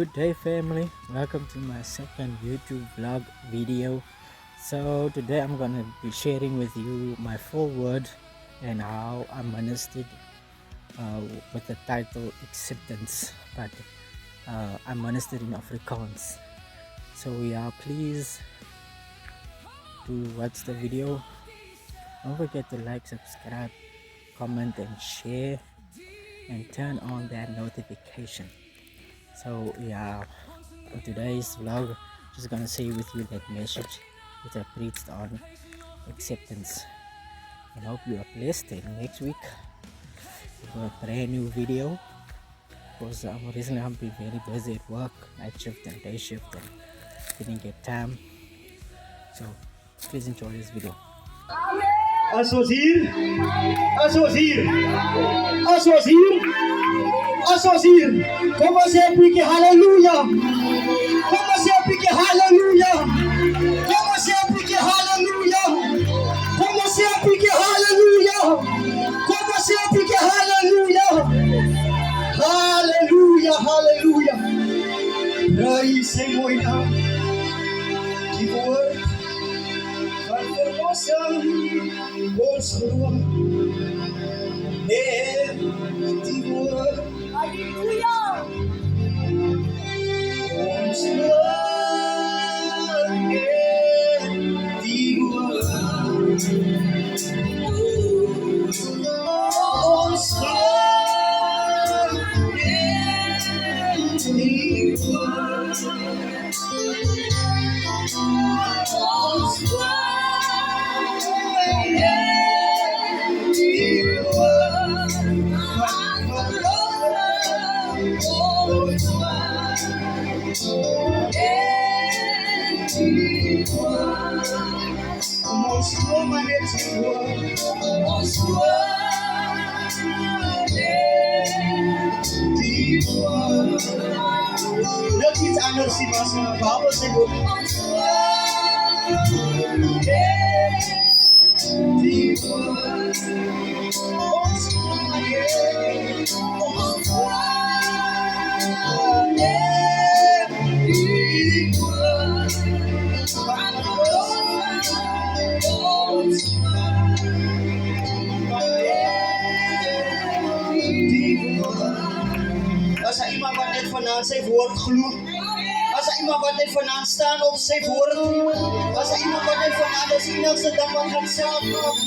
Good day, family. Welcome to my second YouTube vlog video. So today I'm gonna be sharing with you my foreword and how I ministered with the title Acceptance, but I ministered in Afrikaans. So yeah, please do watch the video. Don't forget to like, subscribe, comment and share, and turn on that notification. So yeah, in today's vlog, just gonna share with you that message that I preached on acceptance, and hope you are blessed. And next week we got a brand new video because recently I've been very busy at work, night shift and day shift, and didn't get time. So please enjoy this video. As was hier, as was hier, as was hier, as was hier. Kom maar sê 'n bietjie haleluja. Kom maar sê 'n bietjie haleluja. Kom maar sê 'n bietjie haleluja. Kom maar sê 'n bietjie haleluja. Kom maar sê 'n bietjie haleluja. Haleluja, haleluja. Prys sy mooi naam. Die woord van verlossing. Ons geloof in die woord. Halleluja. Ons geloof in die woord. Ons geloof in die woord. Ons geloof. Ons glo maar net sy woord. Ons glo net die woord. Net iets anders sien as my Bybel sê woord. Ons glo net die woord. Ons glo net. Ons glo net die woord. As hy iemand wat net vanaand sy woord glo, as hy iemand wat net vanaand staan op sy woord, as hy iemand wat net vanaand is enigste ding wat gaan self maak,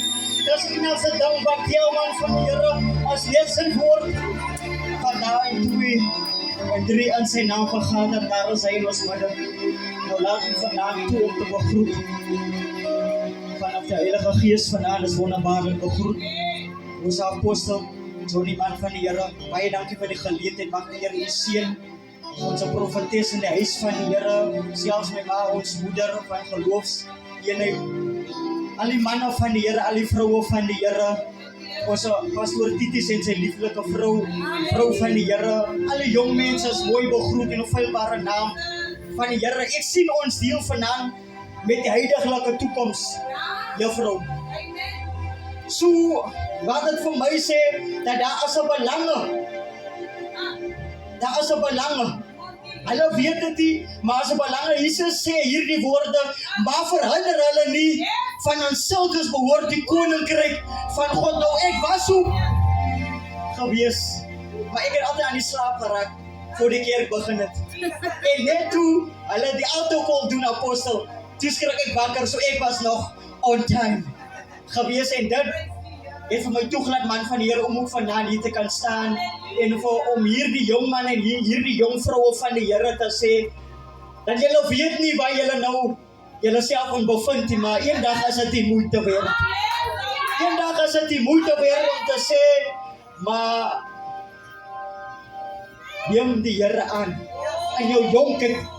as enigste ding wat jou man van die Here, as net sy woord, van daar en 2 en 3 in sy naam vergader, daar is hy in ons midden. Nou laat ons vanaand toe om te begroet. Vanaf die Heilige Gees vanaand is wonderbaarlik begroet. Ons apostel, so die man van die Here, baie dankie vir die geleentheid, mag die Here u seën. Ons profetes in die huis van die Here, selfs my ma, ons moeder van geloofs, eenheid, al die manne van die Here, al die vroue van die Here, ons pastoor Titus en sy lieflike vrou van die Here, al die jong mense is mooi begroet in 'n feilbare naam van die Here. Ek sien ons deel vanaand met die heidaglike toekoms, juffrou. So, wat dit vir my sê, dat daar is 'n belange. Daar is 'n belange. Hulle weet dit nie, maar as 'n belange, Jesus sê hierdie woorde, maar verhinder hulle nie, van aan sulkes behoort die koninkryk van God. Nou, ek was so gewees, maar ek het altyd aan die slaap geraak, voor die kerk begin het. En net toe, hulle die autocall doen, apostel, toe skrik ek wakker, so ek was nog on time gewees, en dit het vir my toegelaat, man van die Here, om ook vandaan hier te kan staan, en om hierdie jong man en hierdie jong vroue van die Here te sê, dat julle weet nie waar julle nou, julle self on bevind nie, maar eendag is dit die moeite werd. Eendag is dit die moeite werd om te sê, maar neem die Here aan, en jou jonker,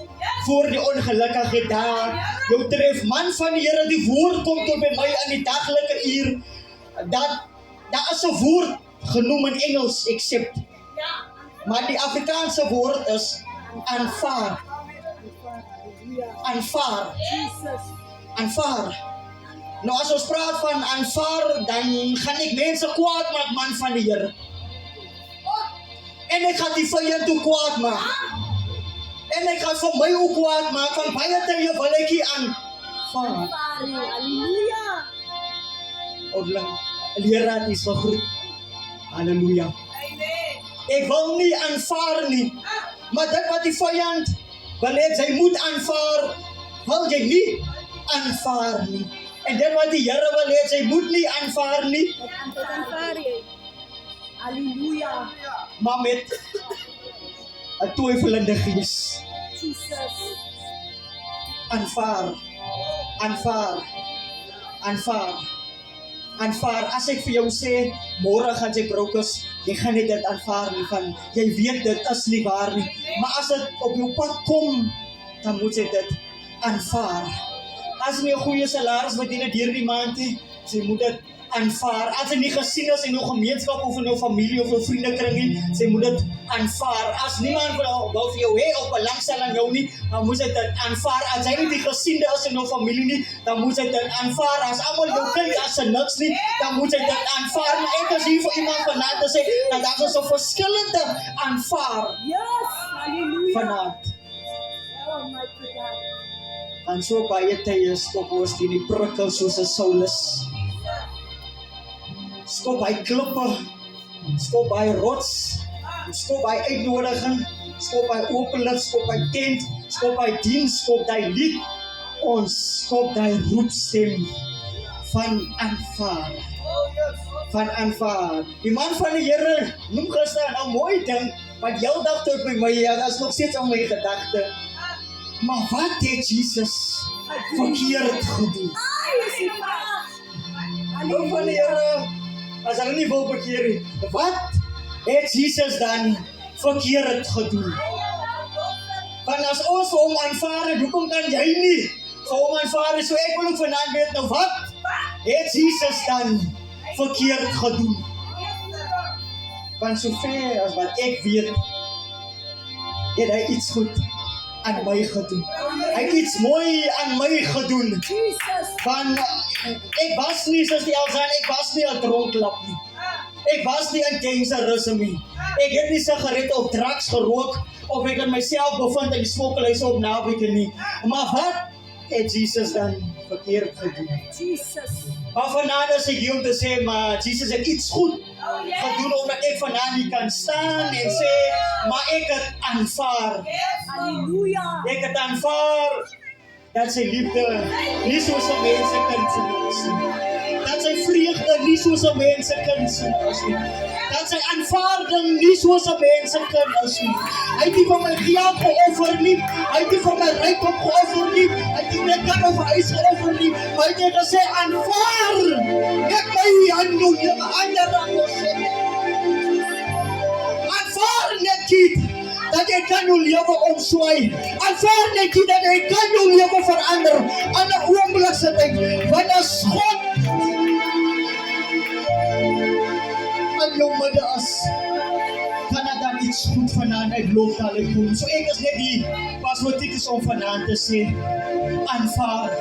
voor die ongelukkige daar, jou tref, man van die Here, die woord kom tot by my aan die daglike uur, dat daar is 'n woord genoem in Engels, accept, maar die Afrikaanse woord is aanvaar. Aanvaar. Aanvaar. Nou as ons praat van aanvaar, dan gaan ek mense kwaad maak, man van die Here. En ek gaan die vyand toe kwaad maak. En hy gaan vir my ook kwaad maak, van baie tye wil ek nie aanvaar. Halleluja. Odling, leraar is gegroet. Halleluja. Amen. Ek wil nie aanvaar nie, maar dit wat die vyand wil hê jy moet aanvaar, wil jy nie aanvaar nie. En dit wat die Here wil hê jy moet nie aanvaar nie, Met aanvaar jy. Halleluja. maar met 'n twyfelende gees. Jesus. Aanvaar, aanvaar, aanvaar, aanvaar. As ek vir jou sê, môre gaan jy brokers, jy gaan nie dit aanvaar nie, van jy weet dit is nie waar nie. Maar as dit op jou pad kom, dan moet jy dit aanvaar. As jy 'n goeie salaris verdien deur die maand nie, jy moet dit aanvaar. As jy nie gesien is in jou gemeenskap of in jou familie of jou vriendekring nie, jy moet dit aanvaar. As niemand wil vir jou hê of belangstel aan jou nie, dan moet jy dit aanvaar. As jy nie die gesiende is in jou familie nie, dan moet jy dit aanvaar. As almal jou kyk as 'n niks nie, dan moet jy dit aanvaar. Maar ek is hier vir iemand vanaand te sê dat daar is 'n verskillende aanvaar Yes. Halleluja. vanaand. Oh my God. En so baie tye skop ons teen die prikkel soos 'n Saulus. Skop by klippe, skop by rots, skop by uitnodiging, skop by openlik, skop by tent, skop by diens, skop by lied. Ons skop by roepstem van aanvaar. Van aanvaar. Die man van die Here noem gister 'n mooi ding, wat heeldag tot by my, dat is nog steeds aan my gedagte. Maar wat het Jesus verkeerd gedoen? Ai, is die vraag. Nou van die Here, as hulle nie wil bekeer nie, wat het Jesus dan verkeerd gedoen? Want as ons vir hom aanvaar het, hoekom kan jy nie vir hom aanvaar? So ek wil ook vanaand weet, nou wat het Jesus dan verkeerd gedoen? Want sover as wat ek weet, het hy iets goed aan my gedoen. Hy het iets mooi aan my gedoen. Jesus. Van ek was nie soos die Elsan, ek was nie 'n dronklap nie. Ek was nie 'n gangsterisme nie. Ek het nie sigarette of drugs gerook of ek het myself bevind in die smokkelhuis op naweke nie. Maar wat het Jesus dan verkeerd gedoen? Jesus. Maar vanaand is ek hier om te sê, maar Jesus het iets goed gedoen omdat ek vanaand hier kan staan en sê, maar ek het aanvaar. Halleluja. Ek het aanvaar dat sy liefde nie soos 'n mensekind is nie. Dat sy vreugde nie soos 'n mensekind is nie. Dat sy aanvaarding nie soos 'n mensekind is nie. Hy het nie vir my geld geoffer nie. Hy het nie vir my rykdom geoffer nie. Hy het nie my kan of huis geoffer nie. Maar hy het gesê aanvaar. Ek my hand doen jy ander dan sê. Aanvaar net dit. Dat jy kan jou lewe omswaai. Aanvaar net dat jy kan jou lewe verander aan 'n oomblik se tyd. Want as God aan jou midde is, kan dit dan iets goed vanaand uit loftaal kom. So ek is net hier, pas wat dit is om vanaand te sê, aanvaar.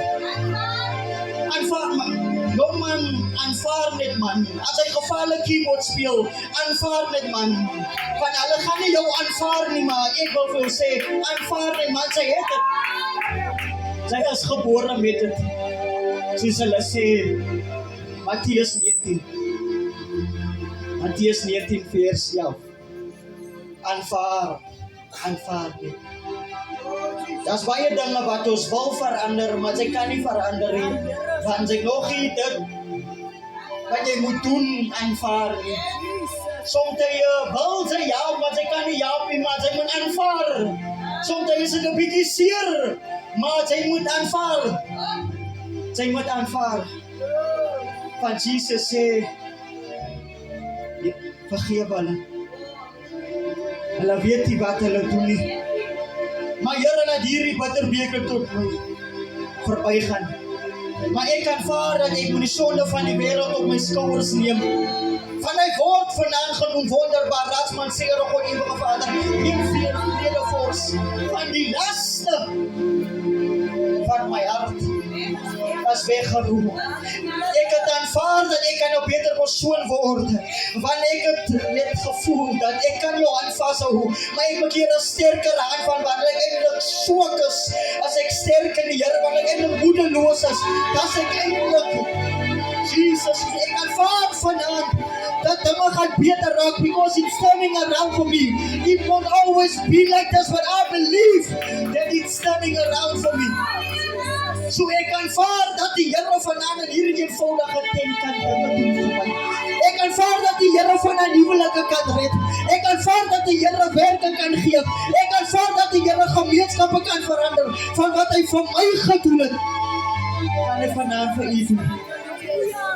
Aanvaar man. Jong man, aanvaar net man. As hy gevaarlik keyboard speel, aanvaar net man. Want hulle gaan nie jou aanvaar nie, maar ek wil vir jou sê, aanvaar net man, sy het dit. Sy is gebore met dit. Soos hulle sê, Matteus 19. Matteus 19 vers 11. Aanvaar. Aanvaar net. Daar's baie dinge wat ons wil verander, maar sy kan nie verander nie. Want sy nog nie dit wat jy moet doen aanvaar nie. Soms wil sy help, maar sy kan nie help nie, maar sy moet aanvaar. Soms is dit 'n bietjie seer, maar sy moet aanvaar. Sy moet aanvaar. Want Jesus sê, vergeef hulle. Hulle weet nie wat hulle doen nie. Maar Here, laat hierdie bitterbeker tot my verbygaan. Maar ek aanvaar dat ek moet die sonde van die wêreld op my skouers neem. Van hy word vanaand genoem wonderbaar, Radsman, Seere God, Ewige Vader, een vrede vors van die laste van my hart. was weggeroep. Ek het aanvaar dat ek 'n beter persoon word. Want ek het net gevoel dat ek kan jou hand vashou, maar ek moet hier 'n sterker hand van wat ek eintlik swak is. As ek sterk in die Here, want ek eintlik moedeloos is, dat ek eintlik Jesus, ek aanvaar vanaand dat dinge gaan beter raak because it's turning around for me. It won't always be like this, but I believe that it's turning around for me. So ek aanvaar dat die Here vanaand in hierdie eenvoudige tent kan doen vir my. Ek aanvaar dat die Here van 'n huwelike kan red. Ek aanvaar dat die Here werke kan gee. Ek aanvaar dat die Here gemeenskappe kan verander van wat hy vir my gedoen het. Kan hy vanaand vir u doen.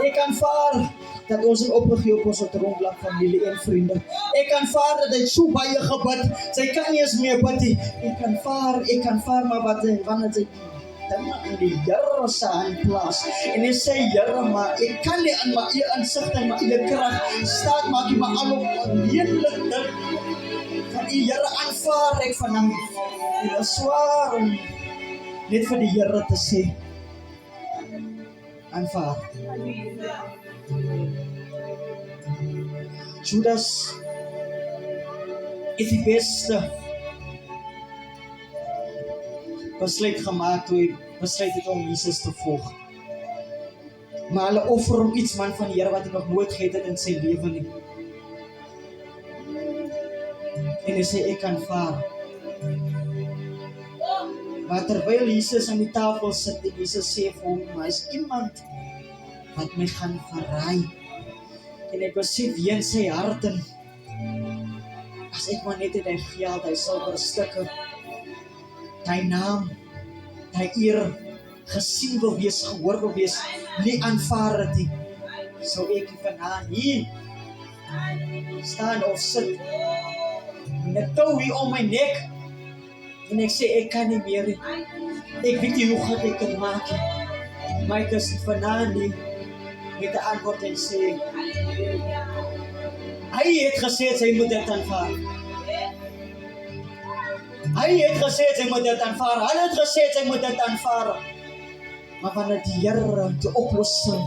Ek aanvaar dat ons opgegee op ons troonplek familie en vriende. Ek aanvaar dat hy so baie gebid, sy kan nie eens meer bid nie. Ek aanvaar maar wat wanneer sy dinge in die Here se hand plaas. En hy sê, Here, maar ek kan nie aan my eie insig en my eie krag staan maak nie, maar al op onmiddellik ding van die Here aanvaar ek vanaand. En dit is swaar om net vir die Here te sê, aanvaar. Judas het die beste besluit gemaak toe hy besluit het om Jesus te volg. Maar hulle offer hom iets man van die Here wat hy nog nooit gehad het in sy lewe nie. En hy sê ek aanvaar. Maar terwyl Jesus aan die tafel sit, en Jesus sê vir hom, maar is iemand wat my gaan verraai. En ek besef wie in sy hart en as ek maar net die geld, hy silwerstukke, die naam, die eer gesien wil wees, gehoor wil wees, nie aanvaar het nie. Sou ek vanaand hier staan of sit en ek tou hier om my nek en ek sê ek kan nie meer nie. Ek weet nie hoe gaan ek het maak nie. Maar ek is vanaand nie met die antwoord en sê hy het gesê sy moet dit aanvaar. Hy het gesê sy moet dit aanvaar. Hulle het gesê sy moet dit aanvaar. Maar wanneer die Here die oplossing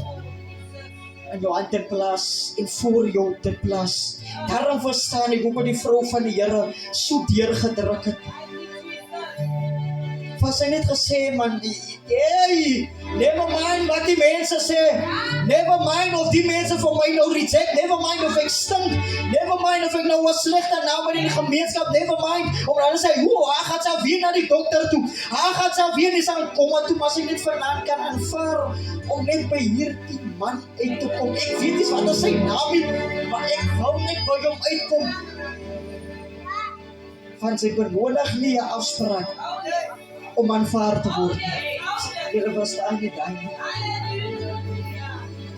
in jou hand te plaas en voor jou te plaas, daarom verstaan ek hoekom die vrou van die Here so deurgedruk het. Was sy net gesê, man, hey, never mind wat die mense sê, never mind of die mense vir my nou reject, never mind of ek stink, never mind of ek nou was slegte naam in die gemeenskap, never mind, omdat hulle sê, hy gaat self weer na die dokter toe, hy gaat self weer nie sy koma toe, maar as ek net vanaand kan aanvaar, om net by hierdie man uit te kom, ek weet nie wat is sy naam nie, maar ek wil net by hom uitkom, van sy benodig nie 'n afspraak, om aanvaar te word. Julle verstaan nie daai nie.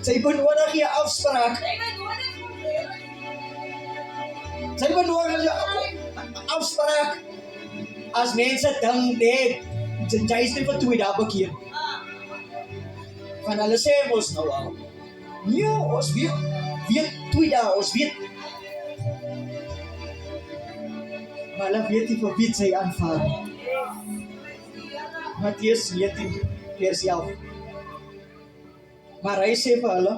Sy benodig nie 'n afspraak. Sy benodig nie 'n afspraak. As mense dink net, jy is net vir 2 dae bekeer. Van hulle sê mos nou al. Ja, ons weet 2 dae, ons weet. Maar hulle weet nie vir wie sy aanvaar. Mattheus 19 vers 11. Maar hy sê vir hulle,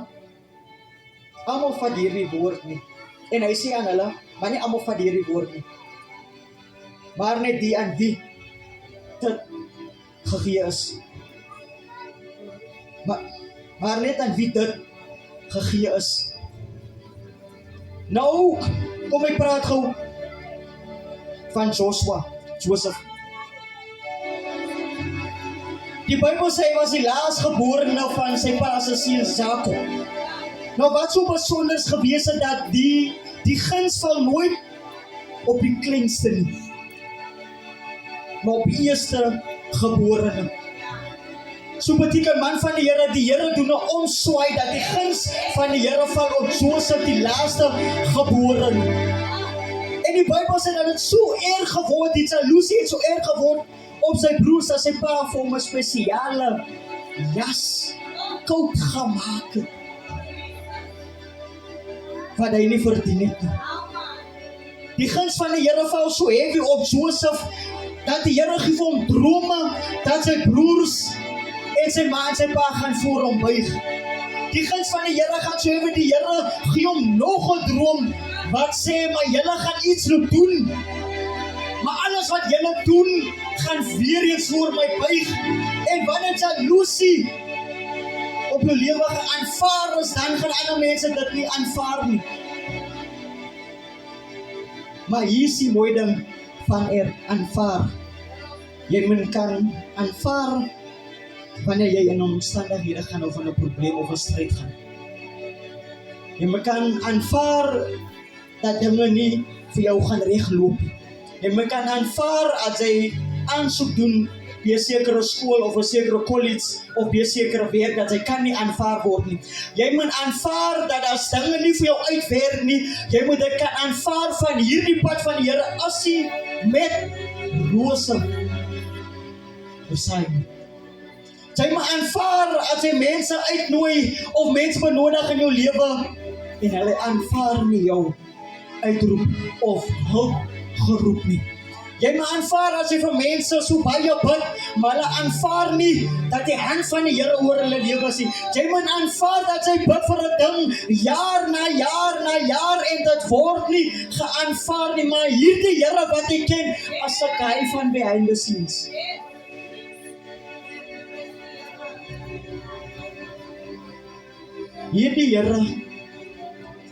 almal vat hierdie woord nie. En hy sê aan hulle, maar nie almal vat hierdie woord nie. Maar net die aan wie dit gegee is. Maar net aan wie dit gegee is. Nou, kom ek praat gou van Joseph. Die Bybel sê hy was die laasgeborene van sy pa se seun Jakob. Nou wat so besonders gewees het dat die guns val nooit op die kleinste nie, maar op die eerste geborene. So beteken man van die Here doen 'n omswaai dat die guns van die Here val op Joseph, die laaste geborene. En die Bybel sê dat dit so erg geword het, jaloesie het so erg geword op sy broers dat sy pa vir hom 'n spesiale jas koud gemaak het wat hy nie verdien het nie. Die guns van die Here val so heavy op Joseph dat die Here gee vir hom drome dat sy broers en sy ma en sy pa gaan voor hom buig. Die guns van die Here gaan so even die Here gee hom nog 'n droom wat sê, maar julle gaan iets moet doen. Maar alles wat julle doen, gaan weer eens voor my buig. En wanneer jaloesie op jou lewe geaanvaar is, dan gaan ander mense dit nie aanvaar nie. Maar hier is die mooi ding van aanvaar. Jy moet kan aanvaar wanneer jy in omstandighede gaan of in 'n probleem of 'n stryd gaan. Jy moet kan aanvaar dat dinge nie vir jou gaan regloop nie. Jy moet kan aanvaar as jy aansoek doen by 'n sekere skool of 'n sekere college of by 'n sekere werk dat jy kan nie aanvaar word nie. Jy moet aanvaar dat as dinge nie vir jou uitwerk nie, jy moet dit kan aanvaar van hierdie pad van die Here as jy met rose besaai. Jy moet aanvaar as jy mense uitnooi of mense benodig in jou lewe en hulle aanvaar nie jou uitroep of hulp geroep nie. Jy moet aanvaar as jy vir mense so baie bid, maar hulle aanvaar nie dat die hand van die Here oor hulle lewe is nie. Jy moet aanvaar dat jy bid vir 'n ding jaar na jaar en dit word nie geaanvaar nie, maar hierdie Here wat jy ken as 'n guy van behind the scenes. Hierdie Here,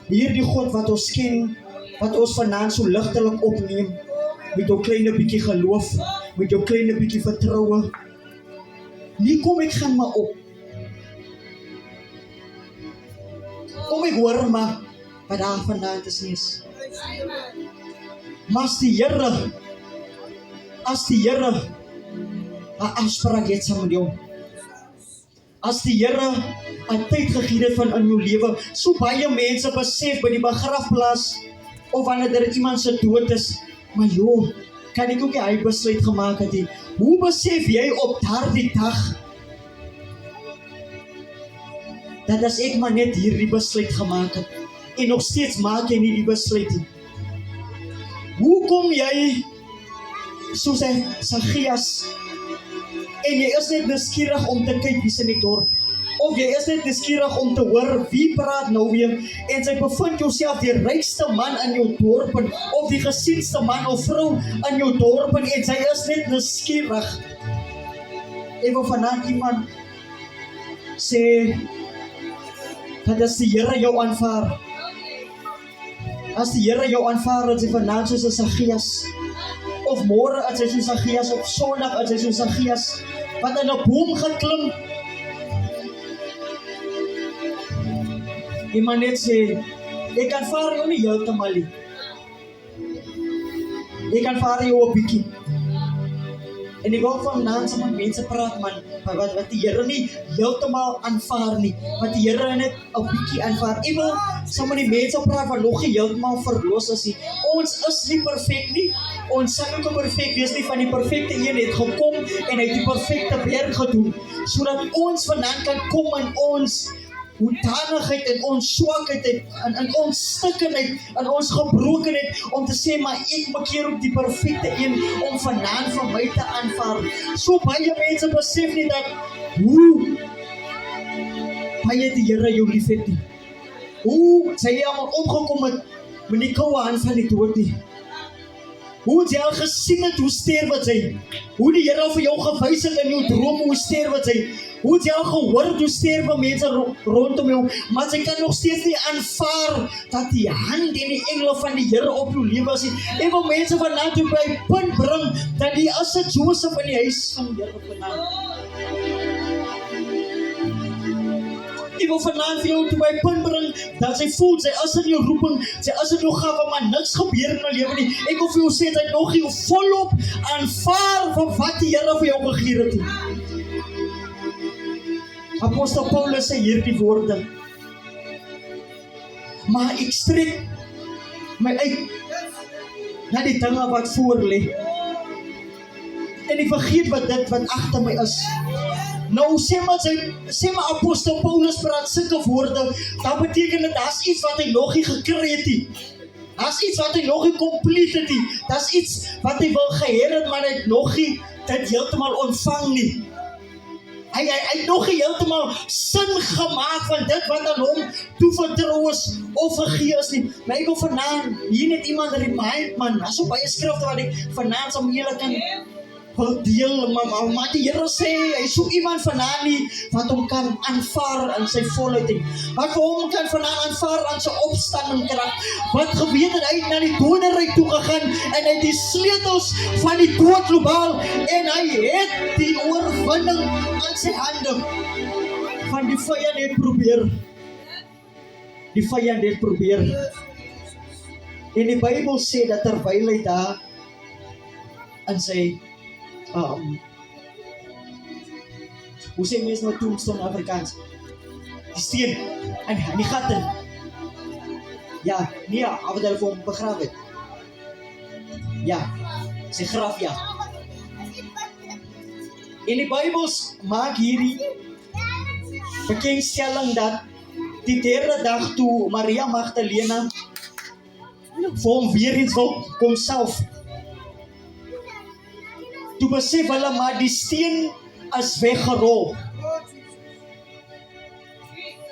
hierdie God wat ons ken, wat ons vanaand so ligtelik opneem, met jou kleine bietjie geloof, met jou kleine bietjie vertroue. Nie kom ek gaan maar op. Kom ek hoor maar wat daar vanaand is. Maar as die Here 'n afspraak het saam met jou, as die Here 'n tyd gegee het van in jou lewe, so baie mense besef by die begrafplaas of wanneer daar iemand se dood is, maar joh, kan ek ook nie hy besluit gemaak het nie. Hoe besef jy op daardie dag dat as ek maar net hierdie besluit gemaak het en nog steeds maak jy nie die besluit nie? Hoe kom jy soos hy Sagias en jy is net nuuskierig om te kyk wie se in die dorp? Of jy is net nuuskierig om te hoor wie praat nou weer en jy bevind jouself die rykste man in jou dorp of die gesienste man of vrou in jou dorp en jy is net nuuskierig. Ek wil vanaand iemand sê dat as die Here jou aanvaar, as die Here jou aanvaar as jy vanaand soos 'n Sagias of môre as jy soos Sagias of Sondag as jy soos Sagias wat in 'n boom geklim. Iemand net sê, ek aanvaar jou nie heeltemal nie. Ek aanvaar jou 'n bietjie. En ek wil vanaand saam met mense praat man, wat die Here nie heeltemal aanvaar nie, wat die Here net 'n bietjie aanvaar. Ek wil saam met die mense praat wat nog nie heeltemal verlos is nie. Ons is nie perfek nie. Ons sal ook perfek wees nie, van die perfekte een het gekom en hy het die perfekte werk gedoen, sodat ons vanaand kan kom in ons hoedanigheid en ons swakheid en ons stikkenheid en ons gebrokenheid om te sê, maar ek maak hier op die perfekte een om vanaand van my te aanvaar. So baie mense besef nie dat hoe baie die Here jou lief het nie. Hoe sy jy allemaal omgekom het met die koue hand van die dood nie. Hoe het jy al gesien het hoe sterwe sy? Hoe die Here vir jou gewys het in jou droom hoe sterwe sy? Hoe het jy al gehoor hoe sterwe mense rondom jou? Maar sy kan nog steeds nie aanvaar dat die hand en die engele van die Here op jou lewe is. Ek wil mense vanaand toe by punt bring dat die as 'n Josef in die huis van die Here vanaand. Ek wil vanaand vir jou toe by punt bring dat sy voel, sy is in jou roeping, sy is in jou gawe, maar niks gebeur in jou lewe nie. Ek wil vir jou sê, sy nog nie volop aanvaar van wat die Here vir jou gegee het nie. Apostel Paulus sê hierdie woorde, maar ek strek my uit na die dinge wat voor lê en ek vergeet wat agter my is. Nou sê maar Apostel Paulus praat sulke woorde, dan beteken dit daar's iets wat hy nog nie gekry het nie. Daar's iets wat hy nog nie complete het nie. Daar's iets wat hy wil geheer het, maar hy het nog nie dit heeltemal ontvang nie. Hy het nog heeltemal sin gemaak van dit wat aan hom toevertrou is of gegee is nie. Maar ek wil vanaand hier net iemand remind, man, as op baie skrifte wat ek vanaand saam met julle kan wil deel, maar die Here sê, hy soek iemand vanaand nie wat hom kan aanvaar in sy volheid nie. Wat vir hom kan vanaand aanvaar aan sy opstandingkrag. Wat geweet het, hy het na die doderyk toe gegaan en hy het die sleutels van die dood globaal en hy het die oorwinning aan sy hande. Van die vyand het probeer. Die vyand het probeer. En die Bybel sê dat terwyl hy daar in sy hoe sê mense nou tombstone in Afrikaans? Die steen en die gat in. Ja, nee, wat hulle vir hom begrawe het. Ja, sy graf, ja. En die Bybels maak hierdie bekendstelling dat die derde dag toe Maria Magdalena vir hom weer eens wil kom self. Toe besef hulle maar die steen is weggerol.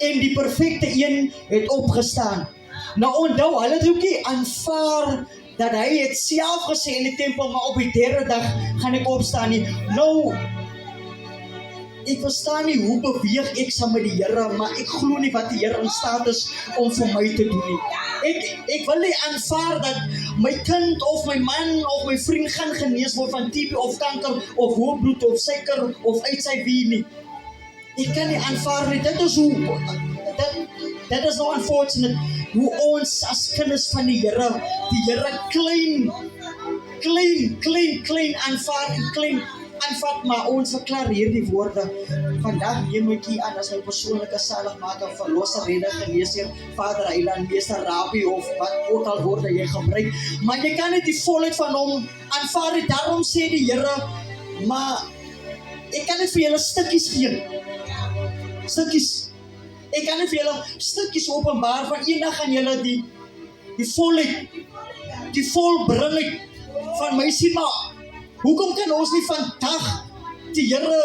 En die perfekte een het opgestaan. Nou onthou, hulle het ook nie aanvaar dat hy het self gesê in die tempel, maar op die derde dag gaan ek opstaan nie. Nou, ek verstaan nie hoe beweeg ek saam met die Here, maar ek glo nie wat die Here in staat is om vir my te doen nie. Ek wil nie aanvaar dat my kind of my man of my vriend gaan genees word van TB of kanker of hoë bloed of suiker of HIV nie. Ek kan nie aanvaar nie. Dit is hoe dit is nou unfortunate hoe ons as kinders van die Here klein aanvaar en klein aanvat, maar ons verklaar hierdie woorde. Vandag neem ek hier aan as my persoonlike saligmaker, verlosser, redder, geneesheer, Vader, Heiland, Meester, Rabbi of wat ook al woorde jy gebruik. Maar jy kan nie die volheid van hom aanvaar nie. Daarom sê die Here, maar ek kan nie vir julle stukkies gee. Stukkies. Ek kan nie vir julle stukkies openbaar van eendag gaan julle die volheid, die volbringing van my sien, maar hoekom kan ons nie vandag die Here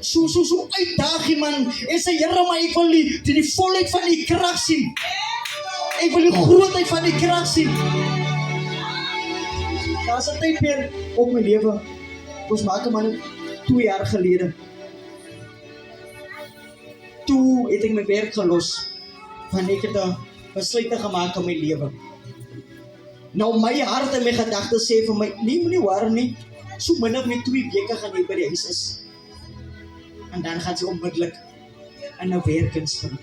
so uitdaag, man, en sê, Here, maar ek wil die volheid van die krag sien. Ek wil die grootheid van die krag sien. Daar is 'n tyd weer op my lewe, ons maak maar 2 jaar gelede. Toe het ek my werk gelos, want ek het 'n besluit gemaak in my lewe. Nou my hart en my gedagtes sê vir my, nie waar nie, so min of met 2 weke gaan jy by die huis is. En dan gaan sy onmiddellik in 'n werkinspanning.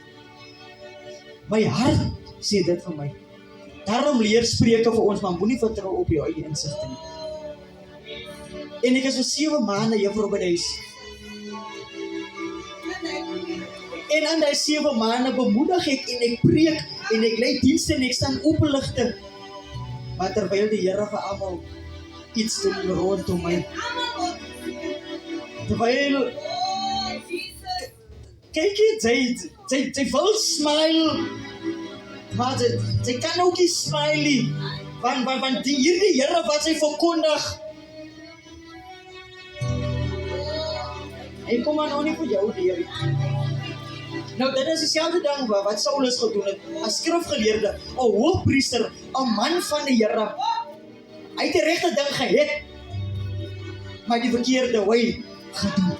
My hart sê dit vir my. Daarom leer Spreuke vir ons, maar moenie vertrou op jou eie insigte nie. En ek is vir 7 maande juffrou by die huis. En aan die 7 maande bemoedig ek en ek preek en ek lei dienste en ek staan openligte. Maar terwyl die Here vir almal iets doen rondom my. Terwyl kyk jy, sy wil smile, maar sy kan ook nie smile nie, want hierdie Here wat sy verkondig, hy kom maar nou nie vir jou deur. Nou dit is dieselfde ding wat Saulus gedoen het, as skrifgeleerde, 'n hoofpriester, 'n man van die Here. Hy het die regte ding gehet, maar die verkeerde wy gedoen.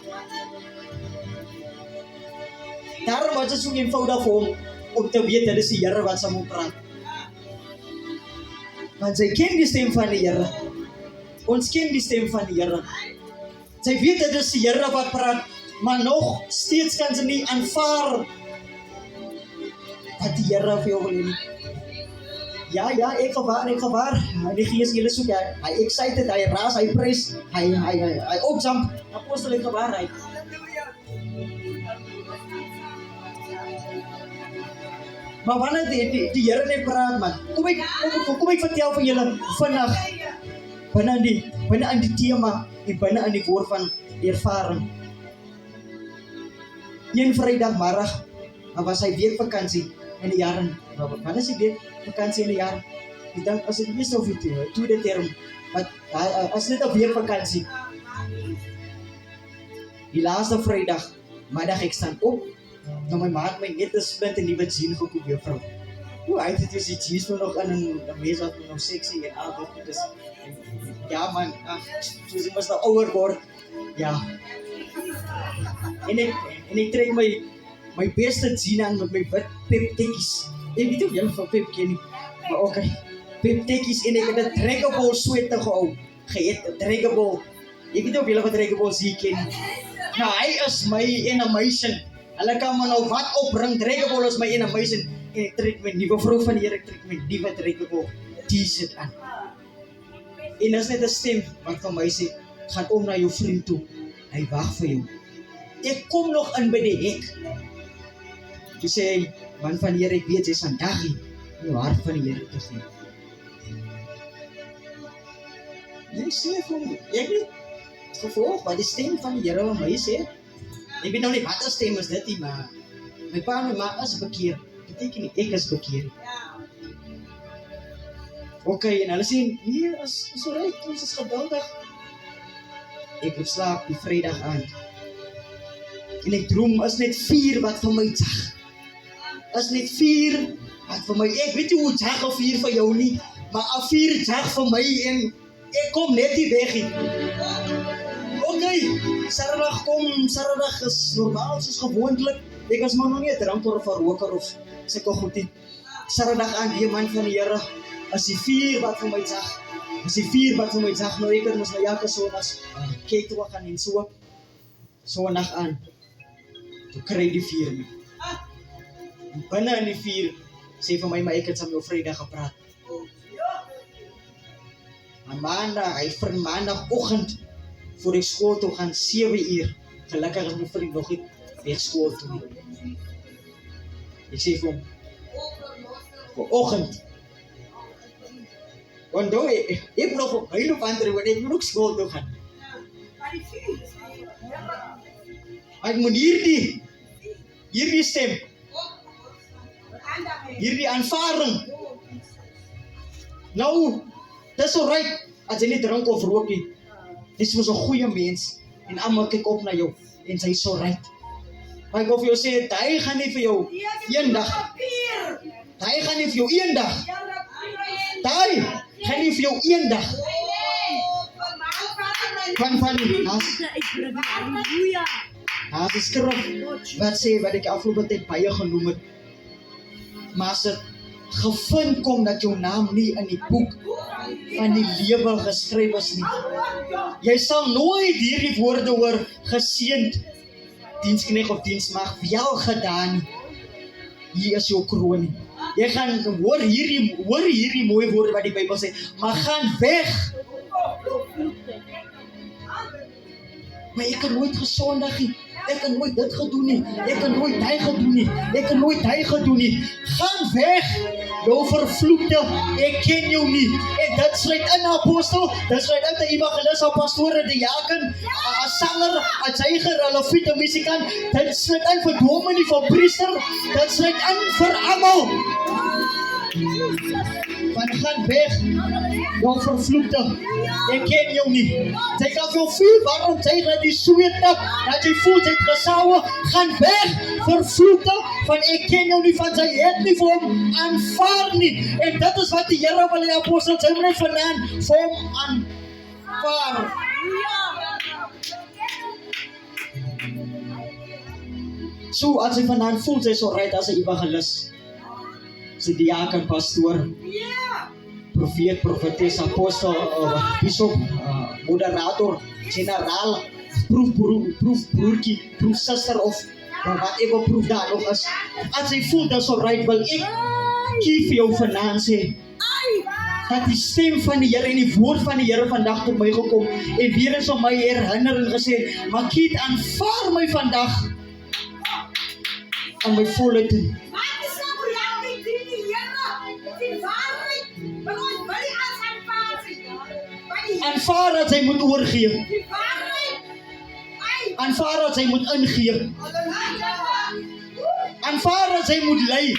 Daarom was dit so eenvoudig vir hom om te weet dit is die Here wat saam hom praat. Want sy ken die stem van die Here. Ons ken die stem van die Here. Sy weet dit is die Here wat praat, maar nog steeds kan sy nie aanvaar wat die Here vir jou wil hê. Ja, ek gewaar. Die Gees julle soek, hy excited, hy raas, hy prys, hy opjump, apostel en gewaarheid. Maar wanneer die Here net praat, man, kom ek vertel vir julle vandag, binne aan die tema, en binne aan die woord van ervaring. Een Vrydagmiddag, dan was hy weer vakansie in die jaren. Wat is die weer vakansie in die jaar? Ek dink as dit eerste of die tweede term, wat as net op weer vakansie. Die laaste Vrydag Maandag ek staan op. Nou my maat my net 'n splint en nuwe jean gekoop juffrou. Hoe hy het dus die jeans nog aan 'n mens wat nog sexy en al dit is. Ja man, soos ek mos nou ouer word. Ja. En ek trek my beste jean aan met my wit peptekkies. Ek weet nie of jy van pep ken nie. Maar okay. Peptekkies en ek het 'n draggable sweater gehou. Geëet 'n draggable. Ek weet nie of jy wat draggable hier ken nie. Nou hy is my animation. Hulle kan maar nou wat opbring. Draggable is my animation. En ek trek my nuwe vrou van die Here, ek trek my nuwe draggable T-shirt aan. En as net 'n stem wat van my sê, gaan om na jou vriend toe. Hy wag vir jou. Ek kom nog in by die hek. Jy sê, man van die Here, ek weet jy's vandag hier in jou hart van die Here te gee. Jy sê vir my, ek weet gevolg wat die stem van die Here aan my sê. Ek weet nou nie wat 'n stem is dit nie, maar my pa en my ma is bekeer. Beteken nie ek is bekeer. Okay, en hulle sê, nee, is alright, ons is geduldig. Ek het slaap die Vrydag aand. En ek droom, is net 4 wat van my jag. Is net 4 wat van my, ek weet nie hoe jag of 4 vir jou nie, maar 'n 4 jag van my en ek kom net nie weg nie. Okay, Saterdag is normaal soos gewoonlik. Ek is maar nog nie 'n dranker of 'n roker of sulke goed nie. Saterdag aan die man van die Here, as die 4 wat van my jag. As die 4 wat van my jag, nou ek moet nou elke Sondag kyk toe gaan en so Sondag aan. Toe kry die 4 nie. Binne in die 4 sê vir my, maar ek het saam jou Vrydag gepraat. Hy vir Maandagoggend voor ek skool toe gaan 7 uur. Gelukkig is my vriend nog nie weg skool toe nie. Ek sê vir hom, vanoggend. Want nou, ek nog op my loop ander, want ek moet ook skool toe gaan. Ek moet hierdie stem, hierdie aanvaring. Nou, dis alright, as jy nie drank of rook nie. Dis mos 'n goeie mens, en almal kyk op na jou, en sy is alright. Maar ek wil vir jou sê, hy gaan nie vir jou eendag. Hy gaan nie vir jou eendag. Hy gaan nie vir jou eendag. Van die Haas is skrif, wat sê, wat ek afgelope tyd baie genoem het. Maar as het gevind kom dat jou naam nie in die boek van die lewe geskryf is nie. Jy sal nooit hierdie woorde hoor, geseënd diensknegt of diensmag, wel gedaan nie. Hier is jou kroon nie. Jy gaan hoor hierdie mooi woorde wat die Bybel sê, maar gaan weg. Maar ek kan nooit gesondig nie. Ek kan nooit dit gedoen nie. Ek kan nooit hy gedoen nie. Ek kan nooit hy gedoen nie. Gaan weg. Jou vervloekte, ek ken jou nie. En dit sluit in 'n apostel, dit sluit in 'n evangelis, 'n pastoor, 'n diaken, 'n sanger, 'n zuiger, 'n leviet, 'n musikant. Dit sluit in vir dominee, vir priester. Dit sluit in vir almal. Van gaan weg. Jou vervloekte, ek ken jou nie. Jy kan veel vuur, waarom jy dat die sweet op, dat jy voelt, jy het gesouwe, gaan weg, vervloekte, van ek ken jou nie, van sy het nie vir hom aanvaar nie. En dit is wat die Here wil die apostel, sy moet net vandaan vir hom aanvaar. So, as hy vandaan voel, sy so right as 'n evangelis, sy diaken, pastoor, profeet, profetes, apostel, bishop, moderator, generaal, proefbroertjie, proefsuster of wat ek op proef daar nog is. As jy voel dat so right wil ek kies vir jou vanaand sê dat die stem van die Here en die woord van die Here vandag tot my gekom en weer eens op my herinnering gesê, maar kiet aanvaar my vandag aan my volle toe. Aanvaar dat hy moet oorgee. Aanvaar dat hy moet ingee. Aanvaar dat hy moet lei.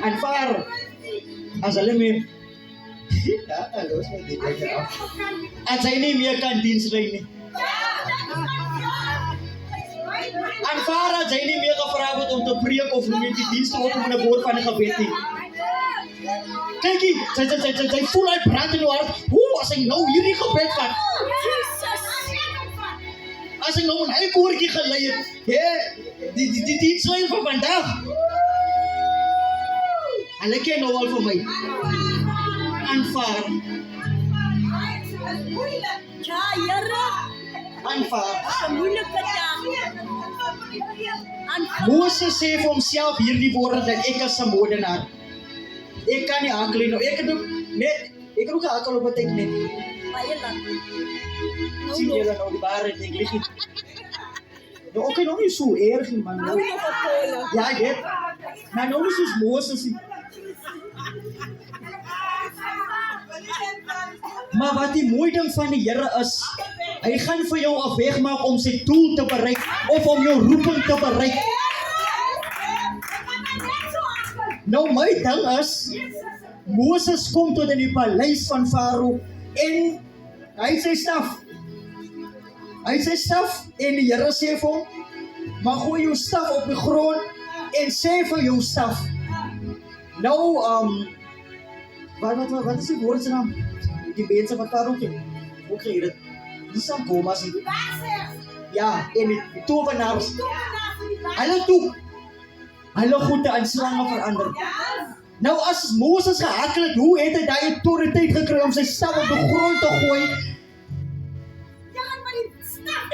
Aanvaar as hulle meer as hy nie meer kan diens lei nie. Aanvaar dat jy nie meer gevra word om te preek of met die dienste op om 'n woord van 'n gebed nie. Kykie, sy voel hy brand in haar hart. Hoe as ek nou hierdie gebed vat? As ek nou 'n hy koortjie gelei het, die diensleier van vandag. Hulle ken nou al vir my. Aanvaar. Ja, Here. Aanvaar. Moeilike dag. Moses sê vir homself hierdie woorde dat ek is 'n moordenaar. Ek kan nie hakkel nie. Nou, ek het ook hakkel op 'n tyd net. Baie lank. Sien julle nou die waarheid, ek weet nie. Nou, okay, nog nie so erg nie, man. Nou, ja, ek weet. Maar nou nie soos Moses nie. Maar wat die mooi ding van die Here is, hy gaan vir jou 'n weg maak om sy doel te bereik of om jou roeping te bereik. Nou my ding is, Moses kom tot in die paleis van Farao en hy het sy staf. Hy het sy staf en die Here sê vir hom, maar gooi jou staf op die grond en sê vir jou staf. Nou, wat is die woord se naam? Die mense wat daar ook in. Hoe kry jy dit? Die Sangomas nie. Ja, en die tovenaars. Hulle goed aan slange verander. Nou as Moses gehakkel het, hoe het hy daai autoriteit gekry om sy staf op die grond te gooi?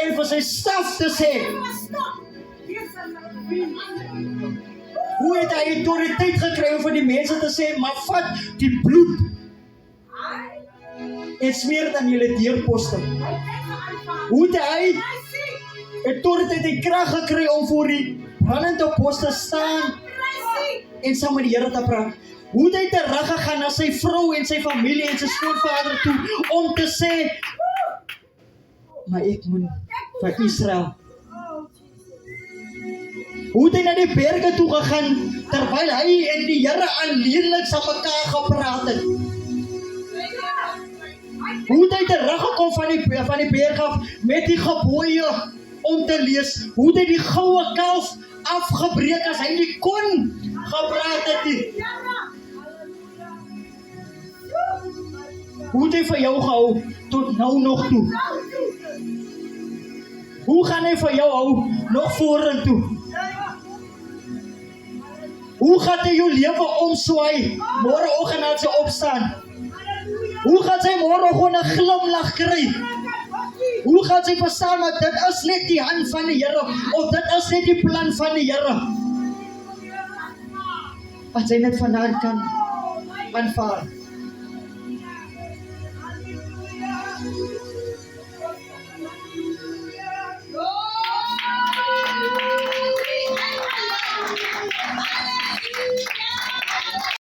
En vir sy staf te sê. Hoe het hy autoriteit gekry om vir die mense te sê, maar vat die bloed en smeer dit aan julle deurposte. Hoe het hy autoriteit en krag gekry om voor die brandende poste staan en saam met die Here te praat? Hoe het hy terug gegaan na sy vrou en sy familie en sy skoonvader toe om te sê, maar ek moet vir Israel. Hoe het hy na die berge toe gegaan terwyl hy en die Here alleenlik saam mekaar gepraat het? Hoe het hy teruggekom van die berg af met die gebooie om te lees? Hoe het hy die goue kalf afgebreek as hy nie kon gepraat het nie? Hoe het hy vir jou gehou tot nou nog toe? Hoe gaan hy vir jou hou nog vorentoe? Hoe gaan hy jou lewe omswaai môreoggend as jy opstaan? Hoe gaan sy môreoggend 'n glimlag kry? Hoe gaan sy verstaan dat dit is net die hand van die Here of dit is net die plan van die Here? Wat sy net vandaan kan aanvaar.